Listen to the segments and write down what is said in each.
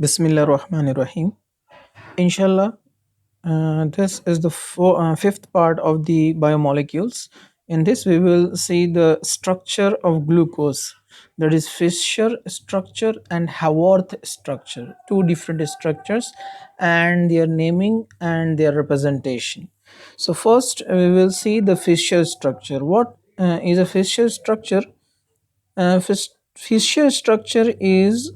Bismillahirrahmanirrahim. Inshallah, this is the fifth part of the biomolecules. In this, we will see the structure of glucose, that is Fischer structure and Haworth structure, two different structures, and their naming and their representation. So, first, we will see the Fischer structure. What is a Fischer structure? Fischer structure is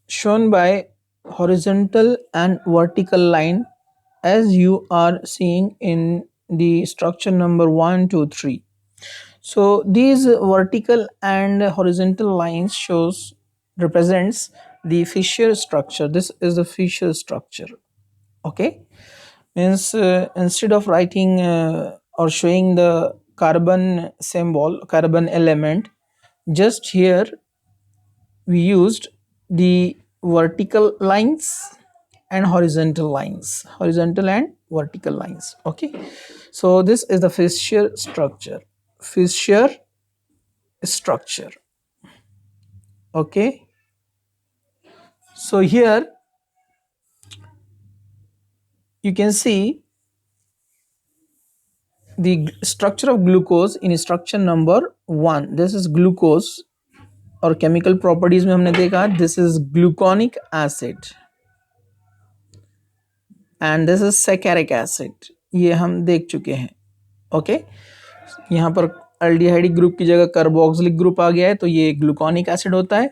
shown by horizontal and vertical line as you are seeing in the structure number 1, 2, 3. So these vertical and horizontal lines shows represents the Fischer structure. This is the Fischer structure. Okay, means instead of writing or showing the carbon symbol, carbon element, just here we used the vertical lines and horizontal and vertical lines. Okay, so this is the Fischer structure. Fischer structure. Okay, so here you can see the structure of glucose in structure number 1. This is glucose और chemical properties में हमने देखा this is gluconic acid and this is saccharic acid. ये हम देख चुके हैं. Okay, यहाँ पर अल्डिहाइडिक ग्रुप की जगह कार्बोक्सिलिक ग्रुप आ गया है, तो ये ग्लूकोनिक एसिड होता है.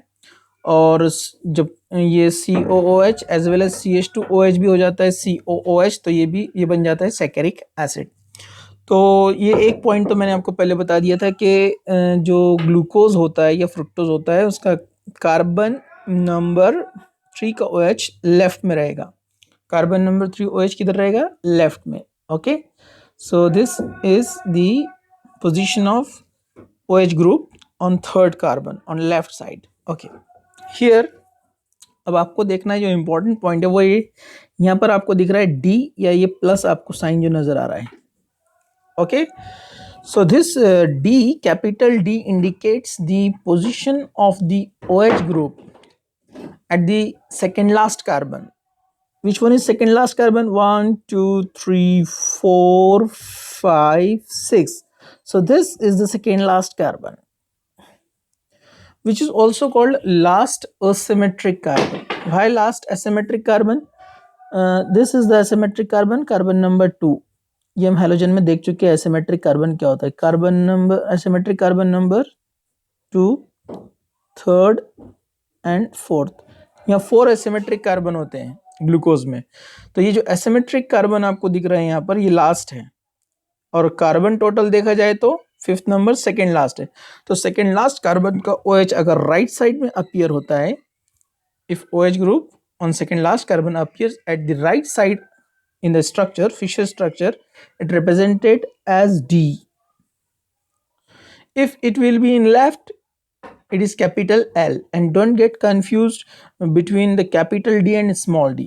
और जब ये COOH as well as CH2OH भी हो जाता है COOH, तो ये बन जाता है सैकेरिक एसिड. तो ये एक पॉइंट तो मैंने आपको पहले बता दिया था कि जो ग्लूकोज होता है या फ्रुक्टोज होता है उसका कार्बन नंबर 3 का OH लेफ्ट में रहेगा. कार्बन नंबर 3 OH किधर रहेगा? लेफ्ट में. Okay, so this is the position of OH group on third carbon on left side. Okay, here अब आपको देखना है जो इम्पोर्टेंट पॉइंट है वो ये यहाँ पर आपको दिख रहा है D या ये प्लस आपको साइन जो नजर आ रहा है. Okay, so this D, capital D indicates the position of the OH group at the second last carbon. Which one is second last carbon? 1, 2, 3, 4, 5, 6. So this is the second last carbon, which is also called last asymmetric carbon. Why last asymmetric carbon? This is the asymmetric carbon, carbon number 2. ये हम halogen में देख चुके हैं asymmetric carbon क्या होता है. Carbon number asymmetric carbon number 2, third and fourth. यहाँ 4 asymmetric carbon होते हैं ग्लूकोज में. तो ये जो एसिमेट्रिक कार्बन आपको दिख रहे हैं यहाँ पर, ये लास्ट है. और कार्बन टोटल देखा जाए तो फिफ्थ नंबर सेकेंड लास्ट है. तो सेकेंड लास्ट कार्बन का OH अगर राइट साइड में अपीयर होता है, if OH group on second last carbon appears at the right side in the structure, Fischer structure, it represented as D. If it will be in left, it is capital L, and don't get confused between the capital D and small d.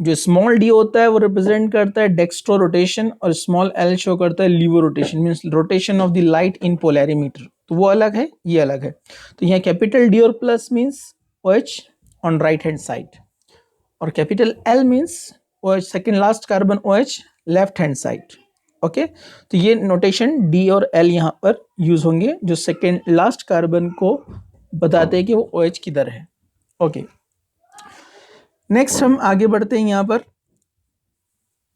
जो small D होता है वो represent करता है dextro rotation और small L show करता है levo rotation, means rotation of the light in polarimeter. तो वो अलग है, ये अलग है. तो यहाँ कैपिटल डी और plus means OH on right hand side, और capital L means OH second last carbon OH left hand side. Okay, तो ये नोटेशन D और L यहाँ पर यूज होंगे जो सेकेंड लास्ट कार्बन को बताते हैं कि वो OH किधर है. ओके, नेक्स्ट हम आगे बढ़ते हैं.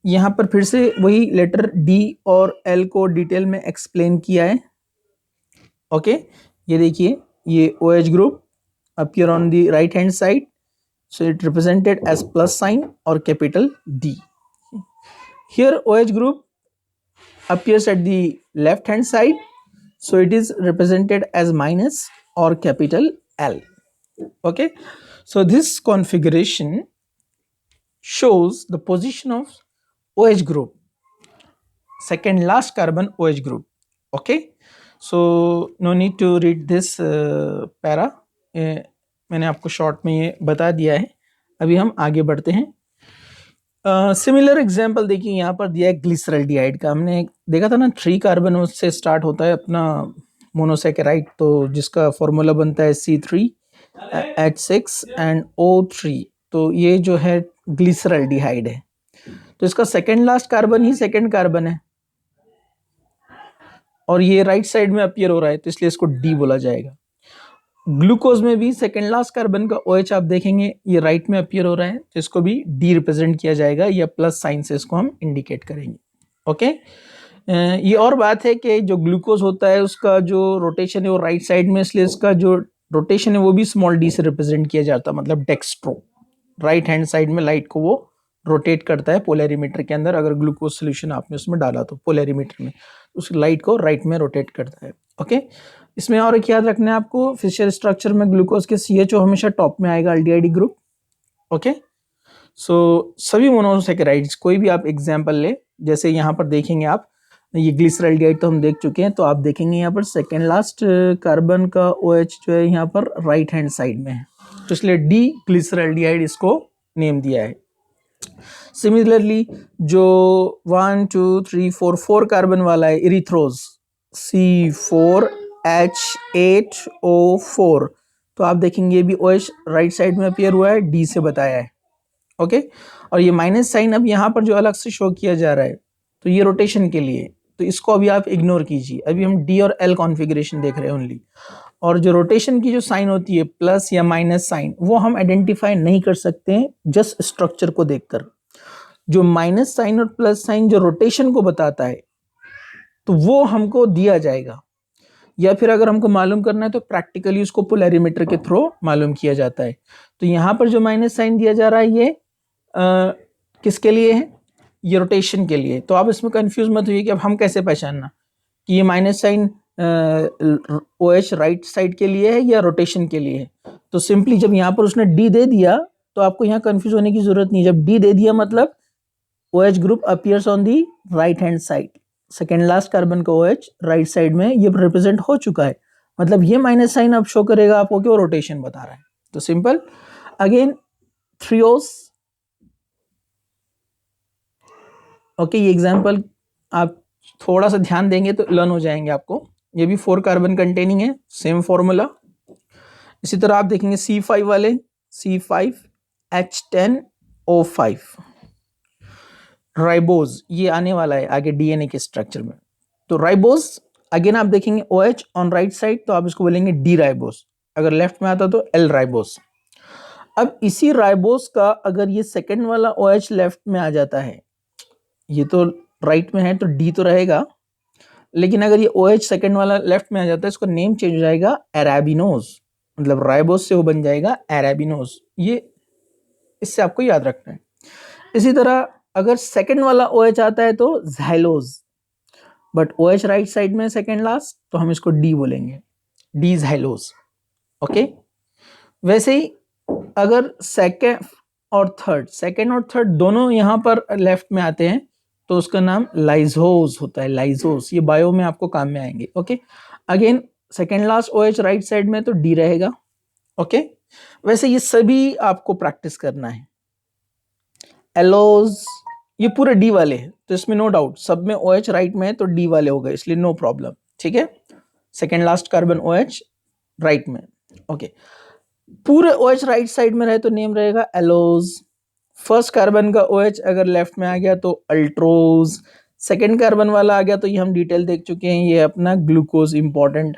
यहाँ पर फिर से वही लेटर D और L को डिटेल में एक्सप्लेन किया है. ओके, ये देखिए, ये OH group appear on the right hand side, so it represented as plus sign or capital D. Here OH group appears at the left hand side, so it is represented as minus or capital L. Okay, so this configuration shows the position of OH group, second last carbon OH group. Okay, so no need to read this para. मैंने आपको short में ये बता दिया है. अभी हम आगे बढ़ते हैं. सिमिलर एग्जांपल देखिए, यहाँ पर दिया है ग्लिसरल्डिहाइड का. हमने देखा था ना 3 कार्बन से स्टार्ट होता है अपना मोनोसैकेराइड, तो जिसका फॉर्मूला बनता है C3H6 and O3. तो ये जो है ग्लिसरल्डिहाइड है, तो इसका सेकेंड लास्ट कार्बन ही सेकेंड कार्बन है और ये राइट साइड में अपीयर हो रहा है, तो इसलिए इसको डी बोला जाएगा। ग्लूकोज में भी सेकेंड लास्ट कार्बन का OH आप देखेंगे ये राइट में अपीयर हो रहा है, तो इसको भी डी रिप्रेजेंट किया जाएगा या प्लस साइन से इसको हम इंडिकेट करेंगे। ओके, ये और बात है कि जो ग्लूकोज होता है उसका जो रोटेशन है वो राइट साइड में, इसलिए इसका जो रोटेशन है वो भी स्मॉल डी से रिप्रेजेंट किया जाता है, मतलब डेक्स्ट्रो, राइट हैंड साइड में लाइट को वो रोटेट करता है पोलैरिमीटर के अंदर। अगर ग्लूकोज सोल्यूशन आपने उसमें डाला तो पोलैरिमीटर में उस लाइट को राइट में रोटेट करता है। ओके, इसमें और एक याद रखना है आपको, फिशर स्ट्रक्चर में ग्लूकोज के CHO हमेशा टॉप में आएगा, अल्डिहाइड ग्रुप। ओके, सो सभी मोनोसैकेराइड्स कोई भी आप एग्जांपल ले, जैसे यहाँ पर देखेंगे आप, ये ग्लिसरल्डिहाइड तो हम देख चुके हैं, तो आप देखेंगे यहाँ पर सेकेंड लास्ट कार्बन का OH जो है यहाँ पर राइट हैंड साइड में है, तो इसलिए डी ग्लिसरल्डिहाइड इसको नेम दिया है। सिमिलरली जो 1 2 3 4 4 कार्बन वाला है इरिथ्रोज C4H8O4, तो आप देखेंगे ये भी OH राइट साइड में अपीयर हुआ है, डी से बताया है। ओके, और ये माइनस साइन अब यहाँ पर जो अलग से शो किया जा रहा है, तो ये रोटेशन के लिए, तो इसको अभी आप इग्नोर कीजिए, अभी हम डी और एल कॉन्फ़िगरेशन देख रहे हैं ओनली। और जो रोटेशन की जो साइन होती है प्लस या माइनस साइन, वो हम आइडेंटिफाई नहीं कर सकते हैं जस्ट स्ट्रक्चर को देखकर। जो माइनस साइन और प्लस साइन जो रोटेशन को बताता है, तो वो हमको दिया जाएगा, या फिर अगर हमको मालूम करना है तो प्रैक्टिकली उसको पोलैरिमीटर के थ्रू मालूम किया जाता है। तो यहाँ पर जो माइनस साइन दिया जा रहा है ये किसके लिए है, ये रोटेशन के लिए। तो आप इसमें कंफ्यूज मत होइए कि अब हम कैसे पहचानना कि ये minus sign OH right side के लिए है या रोटेशन के लिए है। तो सिंपली जब यहाँ पर उसने डी दे दिया तो आपको यहाँ कंफ्यूज होने की जरूरत नहीं। जब डी दे दिया मतलब OH group appears on the right hand side, second last carbon का OH राइट साइड में ये रिप्रेजेंट हो चुका है, मतलब ये माइनस साइन अब शो करेगा आपको कि वो रोटेशन बता रहा है। तो सिंपल अगेन थ्रियोस। ओके, ये एग्जांपल आप थोड़ा सा ध्यान देंगे तो लर्न हो जाएंगे आपको। ये भी 4 कार्बन कंटेनिंग है, सेम फॉर्मूला। इसी तरह आप देखेंगे C5 वाले C5H10O5 राइबोज, ये आने वाला है आगे DNA के स्ट्रक्चर में। तो राइबोज अगेन आप देखेंगे OH ऑन राइट साइड, तो आप इसको बोलेंगे डी राइबोज, अगर लेफ्ट में आता तो L राइबोज। अब इसी राइबोज का अगर ये सेकंड वाला OH लेफ्ट में आ जाता है, ये तो राइट में है तो डी तो रहेगा, लेकिन अगर ये OH सेकंड वाला लेफ्ट में आ जाता है, इसका नेम चेंज हो जाएगा अरेबिनोज, मतलब राइबोज से वो बन जाएगा अरेबिनोज। ये इससे आपको याद रखना है। इसी तरह अगर सेकंड वाला OH आता है तो ज़ाइलोज, बट OH राइट साइड में सेकंड लास्ट, तो हम इसको डी बोलेंगे, डी ज़ाइलोज। ओके, वैसे ही अगर सेकंड और थर्ड दोनों यहाँ पर लेफ्ट में आते हैं तो उसका नाम लाइजोज होता है, लाइजोज। ये बायो में आपको काम में आएंगे। Okay, again second last OH right side में तो डी रहेगा। ओके, वैसे ये सभी आपको प्रैक्टिस करना है। एलोज ये पूरे डी वाले हैं, तो इसमें नो डाउट सब में OH राइट में है तो डी वाले हो गए, इसलिए नो प्रॉब्लम। ठीक है, second last carbon OH right में। ओके, पूरे OH राइट साइड में रहे तो नेम रहेगा एलोज। फर्स्ट कार्बन का OH अगर लेफ्ट में आ गया तो अल्ट्रोज, सेकेंड कार्बन वाला आ गया तो ये हम डिटेल देख चुके हैं, ये अपना ग्लूकोज इंपॉर्टेंट।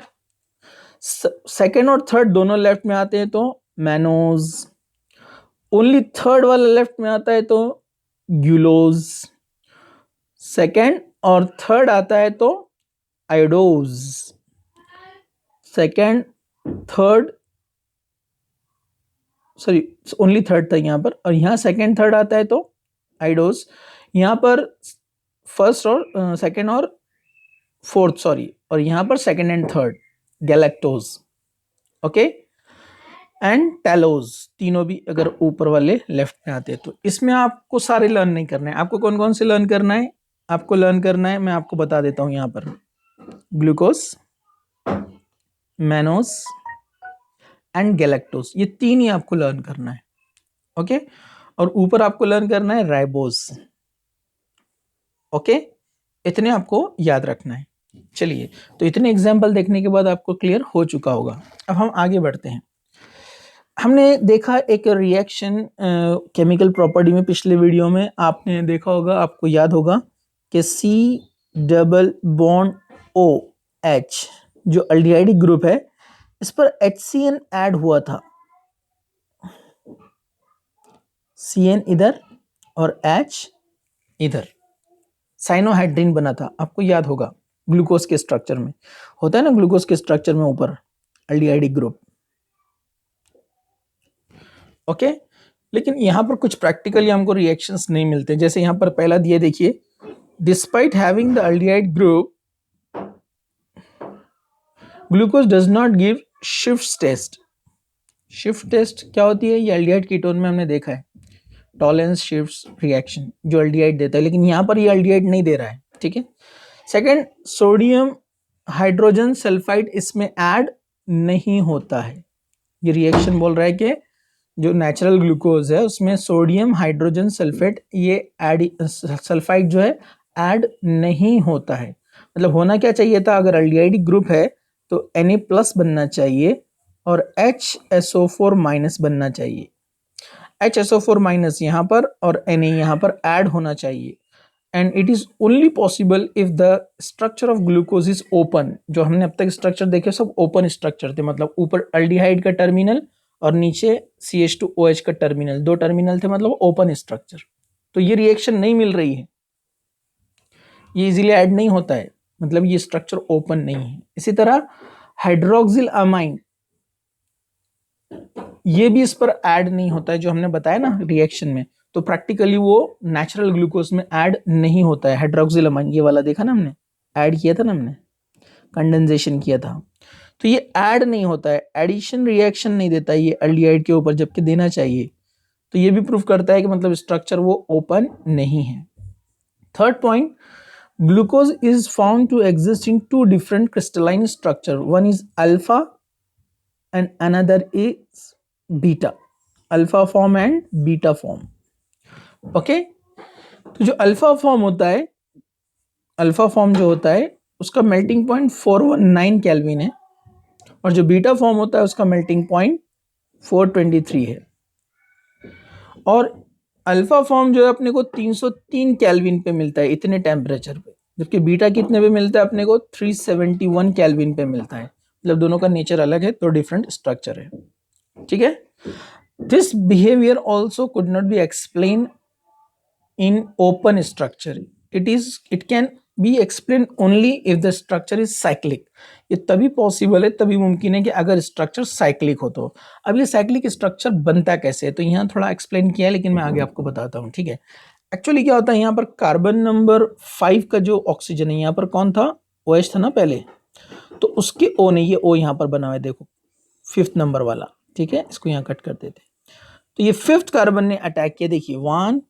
सेकेंड और थर्ड दोनों लेफ्ट में आते हैं तो मैनोज, ओनली थर्ड वाला लेफ्ट में आता है तो ग्यूलोज, सेकेंड और थर्ड आता है तो idose, second third sorry only third था यहाँ पर, और यहाँ सेकेंड थर्ड आता है तो आइडोज। यहाँ पर फर्स्ट और सेकेंड और फोर्थ सॉरी, और यहाँ पर second and third galactose. Okay, and talose, तीनों भी अगर ऊपर वाले लेफ्ट में आते हैं। तो इसमें आपको सारे लर्न नहीं करना है। आपको कौन कौन से लर्न करना है, आपको लर्न करना है, मैं आपको बता देता हूँ यहाँ पर, ग्लूकोज, मैनोज एंड गैलेक्टोज, ये तीन ही आपको लर्न करना है। ओके, और ऊपर आपको लर्न करना है राइबोज। ओके, इतने आपको याद रखना है। चलिए, तो इतने एग्जाम्पल देखने के बाद आपको क्लियर हो चुका होगा। अब हम आगे बढ़ते हैं। हमने देखा एक रिएक्शन केमिकल प्रॉपर्टी में, पिछले वीडियो में आपने देखा होगा, आपको याद होगा कि C डबल बॉन्ड OH जो अल्डिहाइडिक ग्रुप है, इस पर HCN ऐड हुआ था, CN इधर और H इधर, साइनोहाइड्रीन बना था, आपको याद होगा। ग्लूकोज के स्ट्रक्चर में होता है ना, ग्लूकोज के स्ट्रक्चर में ऊपर अल्डिहाइडिक ग्रुप, ओके। लेकिन यहाँ पर कुछ प्रैक्टिकली हमको रिएक्शंस नहीं मिलते। जैसे यहाँ पर पहला दिया, देखिए, despite having the aldehyde group glucose does not give shift test. Shift test क्या होती है? ये अल्डिहाइड कीटोन में हमने देखा है, टॉलेंस शिफ्ट रिएक्शन जो अल्डिहाइड देता है, लेकिन यहाँ पर ये अल्डिहाइड नहीं दे रहा है, ठीक है। सेकंड, सोडियम हाइड्रोजन सल्फाइड इसमें ऐड नहीं होता है। ये रिएक्शन बोल रहा है कि जो नेचुरल ग्लूकोज है उसमें सोडियम हाइड्रोजन सल्फेट ये सल्फाइड जो है ऐड नहीं होता है। मतलब होना क्या चाहिए था? अगर अल्डिहाइडिक ग्रुप है तो Na+ बनना चाहिए और HSO4- बनना चाहिए। HSO4- यहाँ पर और Na यहाँ पर ऐड होना चाहिए। And it is only possible if the structure of glucose is open. जो हमने अब तक स्ट्रक्चर देखे सब ओपन स्ट्रक्चर थे, मतलब ऊपर अल्डिहाइड का टर्मिनल और नीचे CH2OH का टर्मिनल, दो टर्मिनल थे, मतलब ओपन स्ट्रक्चर। तो ये रिएक्शन नहीं मिल रही है, ये इजीली ऐड नहीं होता है, मतलब ये स्ट्रक्चर ओपन नहीं है। इसी तरह हाइड्रोक्सिल अमाइन, ये भी इस पर ऐड नहीं होता है, जो हमने बताया ना रिएक्शन में। तो प्रैक्टिकली वो नेचुरल ग्लूकोज में ऐड नहीं होता है। हाइड्रोक्सिल अमाइन ये वाला देखा ना हमने, ऐड किया था ना हमने, कंडेंसेशन किया था, तो ये ऐड नहीं होता है, एडिशन रिएक्शन नहीं देता है ये अल्डिहाइड के ऊपर, जबकि देना चाहिए। तो ये भी प्रूफ करता है कि मतलब स्ट्रक्चर वो ओपन नहीं है। Third point, glucose is found to exist in two different crystalline structure, one is alpha and another is beta, alpha form and beta form, okay. तो जो अल्फा फॉर्म होता है, अल्फा फॉर्म जो होता है उसका मेल्टिंग पॉइंट 419 केल्विन है, और जो बीटा फॉर्म होता है उसका मेल्टिंग पॉइंट 423 है। और अल्फा फॉर्म जो है अपने को 303 केल्विन पे मिलता है, इतने टेम्परेचर पे, जबकि बीटा कितने पे मिलता है अपने को? 371 केल्विन पे मिलता है। मतलब दोनों का नेचर अलग है, तो डिफरेंट स्ट्रक्चर है, ठीक है। This behaviour also could not be explain in open structure. It can be explained only if the structure is cyclic. ये तभी पॉसिबल है, तभी मुमकिन है कि अगर स्ट्रक्चर साइक्लिक हो तो। अब ये साइक्लिक स्ट्रक्चर बनता कैसे है, तो यहाँ थोड़ा एक्सप्लेन किया है, लेकिन मैं आगे आपको बताता हूँ, ठीक है। एक्चुअली क्या होता है, यहाँ पर कार्बन नंबर 5 का जो ऑक्सीजन है, यहाँ पर कौन था? OH था ना पहले, तो उसके O ने, ये O यहाँ पर बना हुआ है देखो, 5th नंबर वाला, ठीक है। इसको यहाँ कट कर देते। तो ये 5th कार्बन ने अटैक किया, देखिए 1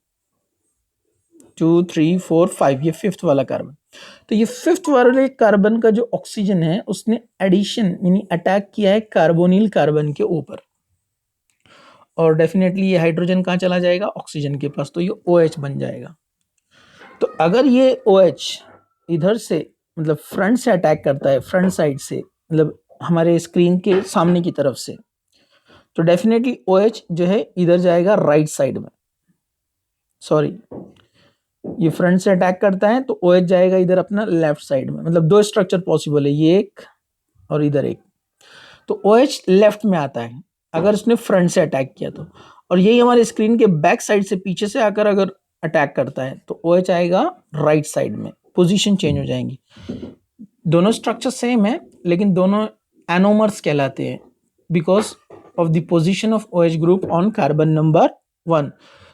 2 3 4 5, ये 5th वाला कार्बन। तो ये 5th वाले कार्बन का जो ऑक्सीजन है उसने एडिशन यानी अटैक किया है कार्बोनिल कार्बन के ऊपर, और डेफिनेटली ये हाइड्रोजन कहाँ चला जाएगा? ऑक्सीजन के पास, तो ये OH बन जाएगा। तो अगर ये OH इधर से, मतलब फ्रंट से अटैक करता है, फ्रंट साइड से, मतलब हमारे स्क्रीन के सामने की तरफ से, तो डेफिनेटली OH जो है इधर जाएगा राइट साइड में, सॉरी, ये फ्रंट से अटैक करता है तो OH जाएगा इधर अपना लेफ्ट साइड में। मतलब दो स्ट्रक्चर पॉसिबल है, ये एक और इधर एक। तो OH लेफ्ट में आता है अगर उसने फ्रंट से अटैक किया तो, और यही हमारे स्क्रीन के बैक साइड से पीछे से आकर अगर अटैक करता है तो OH आएगा राइट साइड में, पोजीशन चेंज हो जाएंगी। दोनों स्ट्रक्चर सेम है लेकिन दोनों एनोमर्स कहलाते हैं because of the position of OH group on carbon number 1।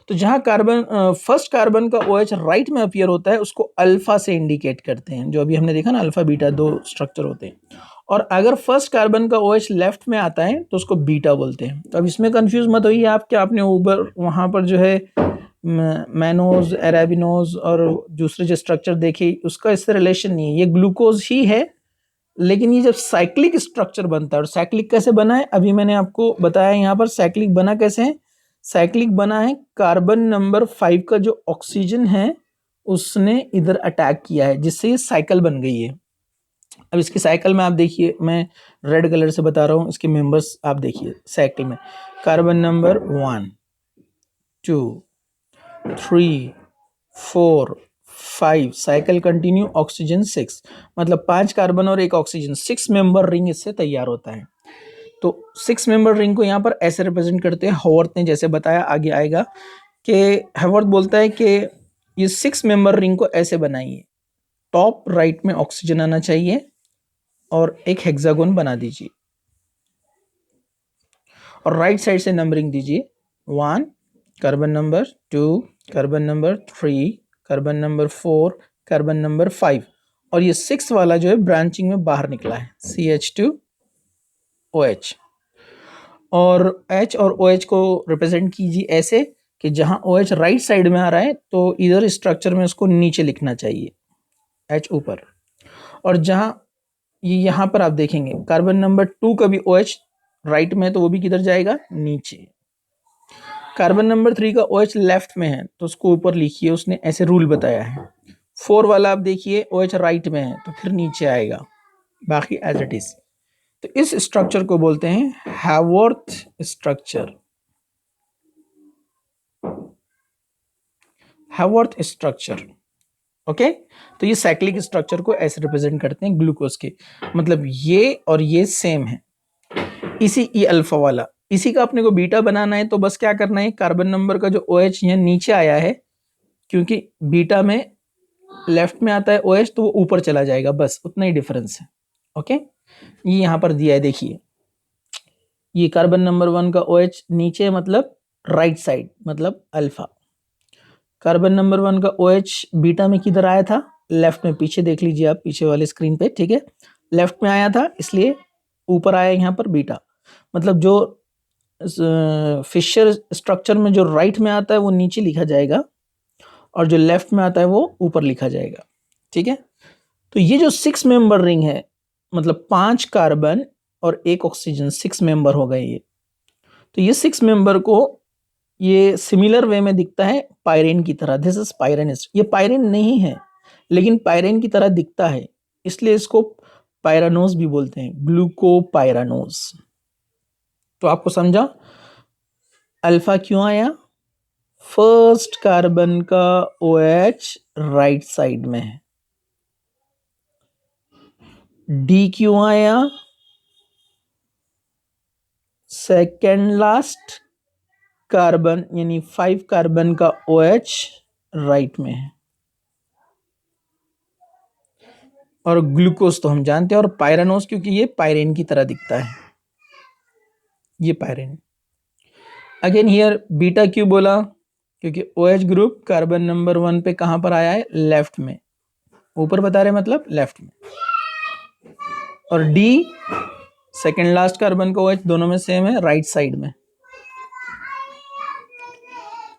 तो जहां कार्बन फर्स्ट कार्बन का OH राइट में अपीयर होता है उसको अल्फा से इंडिकेट करते हैं, जो अभी हमने देखा ना, अल्फा बीटा दो स्ट्रक्चर होते हैं। और अगर फर्स्ट कार्बन का OH लेफ्ट में आता है तो उसको बीटा बोलते हैं। तो अब इसमें कंफ्यूज मत होइए आप कि आपने ऊपर वहां पर जो है मैनोज, अरेबिनोज और दूसरे जो स्ट्रक्चर देखे उसका इससे रिलेशन नहीं है, ये ग्लूकोज ही है। लेकिन ये जब साइक्लिक स्ट्रक्चर बनता है, और साइक्लिक कैसे बना है अभी मैंने आपको बताया, यहाँ पर साइक्लिक बना कैसे है? साइक्लिक बना है कार्बन नंबर 5 का जो ऑक्सीजन है उसने इधर अटैक किया है, जिससे ये साइकिल बन गई है। अब इसकी साइकिल में आप देखिए, मैं रेड कलर से बता रहा हूँ, इसके मेंबर्स आप देखिए साइकिल में, carbon number 1, 2, 3, 4, 5, cycle continue, oxygen 6, मतलब 5 कार्बन और 1 ऑक्सीजन, 6 मेंबर रिंग इससे तैयार होता है। तो 6 मेंबर रिंग को यहाँ पर ऐसे रिप्रेजेंट करते हैं। हॉवर्थ ने जैसे बताया, आगे आएगा कि हॉवर्थ बोलता है कि ये 6 मेंबर रिंग को ऐसे बनाइए, टॉप राइट में ऑक्सीजन आना चाहिए और एक हेक्सागोन बना दीजिए और राइट साइड से नंबरिंग दीजिए, 1 carbon number 2, carbon number 3, carbon number 4, carbon number 5, और ये 6 वाला जो है ब्रांचिंग में बाहर निकला है, CH2OH। और H और OH को रिप्रेजेंट कीजिए ऐसे कि जहां OH राइट साइड में आ रहा है तो इधर स्ट्रक्चर में उसको नीचे लिखना चाहिए, H ऊपर, और जहां ये यहाँ पर आप देखेंगे कार्बन नंबर 2 का भी OH राइट में है तो वो भी किधर जाएगा, नीचे। कार्बन नंबर 3 का OH लेफ्ट में है तो उसको ऊपर लिखिए, उसने ऐसे रूल बताया है। 4 वाला आप देखिए OH राइट में है तो फिर नीचे आएगा, बाकी एज इट इज। तो इस स्ट्रक्चर को बोलते हैं हैवर्थ स्ट्रक्चर, हैवर्थ स्ट्रक्चर। ओके, तो ये साइक्लिक स्ट्रक्चर को ऐसे रिप्रेजेंट करते हैं ग्लूकोज के, मतलब ये और ये सेम है। इसी ई अल्फा वाला, इसी का अपने को बीटा बनाना है तो बस क्या करना है, कार्बन नंबर का जो OH यहाँ नीचे आया है, क्योंकि बीटा में लेफ्ट में आता है OH तो वो ऊपर चला जाएगा, बस उतना ही डिफरेंस है। ओके, ये यहाँ पर दिया है, देखिए ये कार्बन नंबर 1 का OH नीचे मतलब राइट साइड, मतलब अल्फा। कार्बन नंबर 1 का OH बीटा में किधर आया था, लेफ्ट में, पीछे देख लीजिए आप पीछे वाले स्क्रीन पे, ठीक है, लेफ्ट में आया था इसलिए ऊपर आया यहाँ पर बीटा, मतलब जो फिशर स्ट्रक्चर में जो राइट में आता है वो नीचे लिखा जाएगा और जो लेफ्ट में आता है वो ऊपर लिखा जाएगा, ठीक है। तो ये जो 6 मेंबर रिंग है, मतलब 5 कार्बन और 1 ऑक्सीजन, 6 मेंबर हो गए ये। तो ये 6 मेंबर को ये सिमिलर वे में दिखता है पायरेन की तरह, दिस इज पायरेन। ये पायरेन नहीं है लेकिन पायरेन की तरह दिखता है, इसलिए इसको पायरानोज भी बोलते हैं, ग्लूकोपायरानोज। तो आपको समझा अल्फा क्यों आया, फर्स्ट कार्बन का OH राइट साइड में है। डी क्यों आया, सेकेंड लास्ट कार्बन यानी 5 कार्बन का OH राइट में है। और ग्लूकोज तो हम जानते हैं, और पायरानोज क्योंकि ये पायरेन की तरह दिखता है, ये पायरेन। अगेन हियर बीटा क्यों बोला, क्योंकि OH ग्रुप कार्बन नंबर 1 पे कहां पर आया है, लेफ्ट में, ऊपर बता रहे मतलब लेफ्ट में। और डी सेकेंड लास्ट कार्बन का OH दोनों में सेम है, राइट साइड में।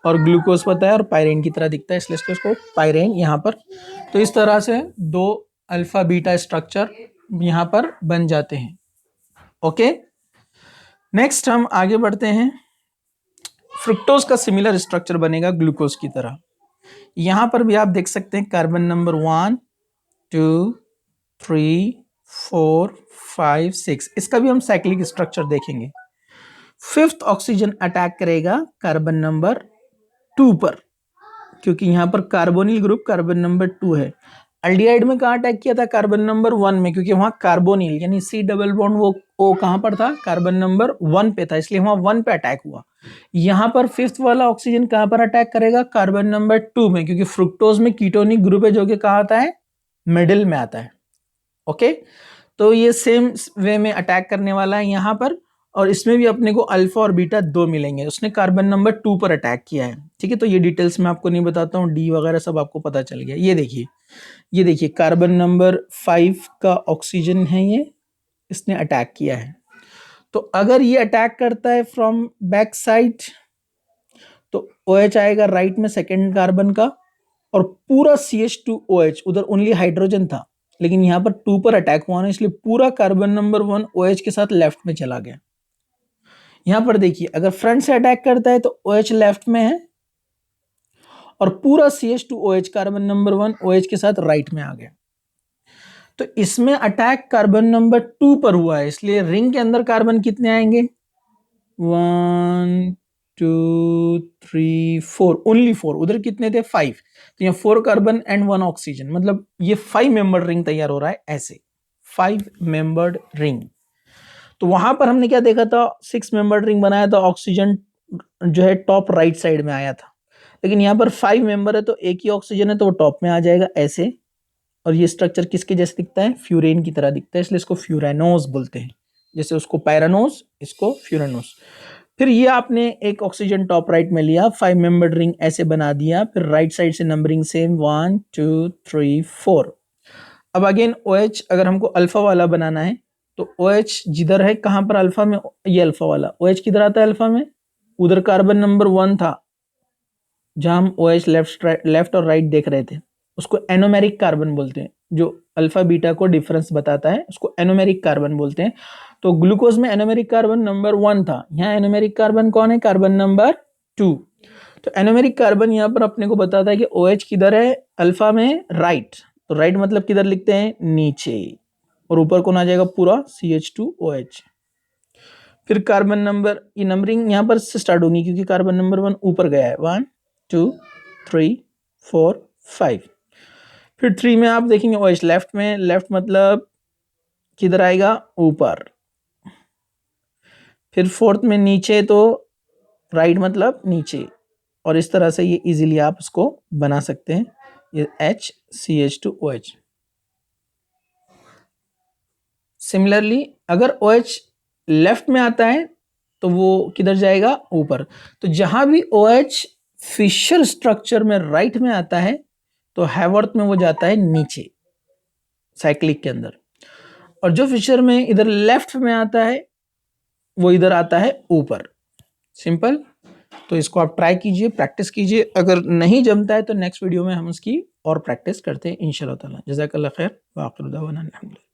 और ग्लूकोज पता है और पायरेन की तरह दिखता है, इसलिए इसको पायरेन यहाँ पर। तो इस तरह से 2 अल्फा बीटा स्ट्रक्चर यहाँ पर बन जाते हैं। ओके, नेक्स्ट हम आगे बढ़ते हैं। फ्रुक्टोज का सिमिलर स्ट्रक्चर बनेगा ग्लूकोज की तरह। यहाँ पर भी आप देख सकते हैं कार्बन नंबर 1, 2, 3, 4, 5, 6, इसका भी हम साइक्लिक स्ट्रक्चर देखेंगे। 5th ऑक्सीजन अटैक करेगा कार्बन नंबर 2 पर, क्योंकि यहाँ पर कार्बोनिल ग्रुप कार्बन नंबर 2 है। एल्डिहाइड में कहाँ अटैक किया था, कार्बन नंबर 1 में, क्योंकि वहां कार्बोनिल यानी C डबल बॉन्ड वो O कहाँ पर था, कार्बन नंबर 1 पे था, इसलिए वहां 1 पे अटैक हुआ। यहाँ पर 5th वाला ऑक्सीजन कहाँ पर अटैक करेगा, कार्बन नंबर 2 में, क्योंकि फ्रुक्टोज में कीटोनिक ग्रुप है जो कि कहाँ आता है, मिडिल में आता है। ओके, तो ये सेम वे में अटैक करने वाला है यहाँ पर, और इसमें भी अपने को अल्फा और बीटा 2 मिलेंगे। उसने कार्बन नंबर 2 पर अटैक किया है, ठीक है। तो ये डिटेल्स मैं आपको नहीं बताता हूँ, डी वगैरह सब आपको पता चल गया। ये देखिए कार्बन नंबर 5 का ऑक्सीजन है, ये इसने अटैक किया है। तो अगर ये अटैक करता है फ्रॉम बैक साइड तो OH आएगा राइट में सेकेंड कार्बन का, और पूरा CH2OH, उधर ओनली हाइड्रोजन था लेकिन यहाँ पर 2 पर अटैक हुआ ना, इसलिए पूरा कार्बन नंबर 1 OH के साथ लेफ्ट में चला गया। यहाँ पर देखिए अगर फ्रंट से अटैक करता है तो OH लेफ्ट में है, और पूरा CH2OH कार्बन नंबर 1 OH के साथ राइट में आ गया। तो इसमें अटैक कार्बन नंबर 2 पर हुआ है, इसलिए रिंग के अंदर कार्बन कितने आएंगे, 1 2 3 4, ओनली 4, उधर कितने थे 5, तो यहाँ 4 कार्बन एंड 1 ऑक्सीजन, मतलब ये 5 मेंबर्ड रिंग तैयार हो रहा है ऐसे, 5 मेंबर्ड रिंग। तो वहां पर हमने क्या देखा था, 6 मेंबर्ड रिंग बनाया था, ऑक्सीजन जो है टॉप राइट साइड में आया था, लेकिन यहाँ पर 5 मेंबर है तो एक ही ऑक्सीजन है तो वो टॉप में आ जाएगा ऐसे। और ये स्ट्रक्चर किसके जैसे दिखता है, फ्यूरेन की तरह दिखता है, इसलिए इसको फ्यूरेनोस बोलते हैं, जैसे उसको पैरानोस, इसको फ्यूरेनोस। फिर ये आपने एक ऑक्सीजन टॉप राइट में लिया, 5 मेंबर्ड रिंग ऐसे बना दिया, फिर राइट साइड से नंबरिंग सेम 1 2 3 4। अब अगेन OH अगर हमको अल्फा वाला बनाना है तो OH जिधर है, कहाँ पर अल्फा में, ये अल्फा वाला OH किधर आता है अल्फा में, उधर कार्बन नंबर 1 था जहां हम OH लेफ्ट और राइट देख रहे थे, उसको एनोमेरिक कार्बन बोलते हैं, जो अल्फा बीटा को डिफरेंस बताता है उसको एनोमेरिक कार्बन बोलते हैं। तो ग्लूकोज में एनोमेरिक कार्बन नंबर 1 था, यहाँ एनोमेरिक कार्बन कौन है, कार्बन नंबर 2। तो एनोमेरिक कार्बन यहाँ पर अपने को बताता है कि OH किधर है, अल्फा में राइट, तो राइट मतलब किधर लिखते हैं, नीचे, और ऊपर कौन आ जाएगा पूरा CH2OH। फिर कार्बन नंबर, ये नंबरिंग यहाँ पर से स्टार्ट होगी क्योंकि कार्बन नंबर 1 ऊपर गया है, 1 2 3 4 5। फिर 3 में आप देखेंगे OH लेफ्ट में, लेफ्ट मतलब किधर आएगा, ऊपर। फिर 4th में नीचे, तो राइट मतलब नीचे, और इस तरह से ये इजीली आप इसको बना सकते हैं, ये HCH2OH। सिमिलरली अगर OH लेफ्ट में आता है तो वो किधर जाएगा, ऊपर। तो जहां भी OH फिशर स्ट्रक्चर में राइट में आता है तो हैवर्थ में वो जाता है नीचे साइक्लिक के अंदर, और जो फिशर में इधर लेफ्ट में आता है वो इधर आता है ऊपर। सिंपल। तो इसको आप ट्राई कीजिए, प्रैक्टिस कीजिए, अगर नहीं जमता है तो नेक्स्ट वीडियो में हम उसकी और प्रैक्टिस करते हैं इंशाल्लाह ताला। जज़ाकल्लाह खैर व आखिर दावाना अल्हम्दुलिल्लाह।